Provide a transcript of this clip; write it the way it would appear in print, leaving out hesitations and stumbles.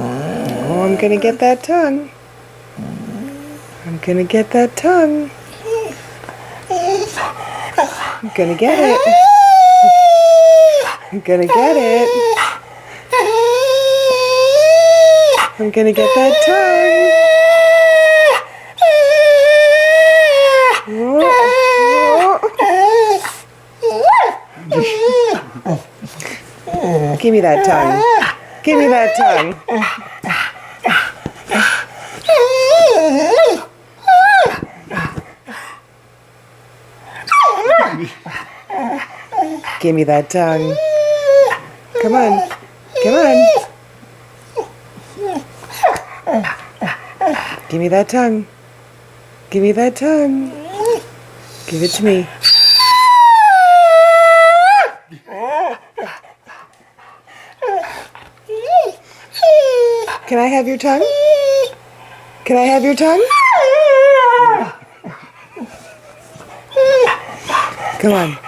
Oh, I'm gonna get that tongue. I'm gonna get that tongue. I'm gonna get it. I'm gonna get it. I'm gonna get that tongue. Give me that tongue. Give me that tongue. Give me that tongue. Come on. Come on. Give me that tongue. Give me that tongue. Give it to me. Can I have your tongue? Can I have your tongue? Come on.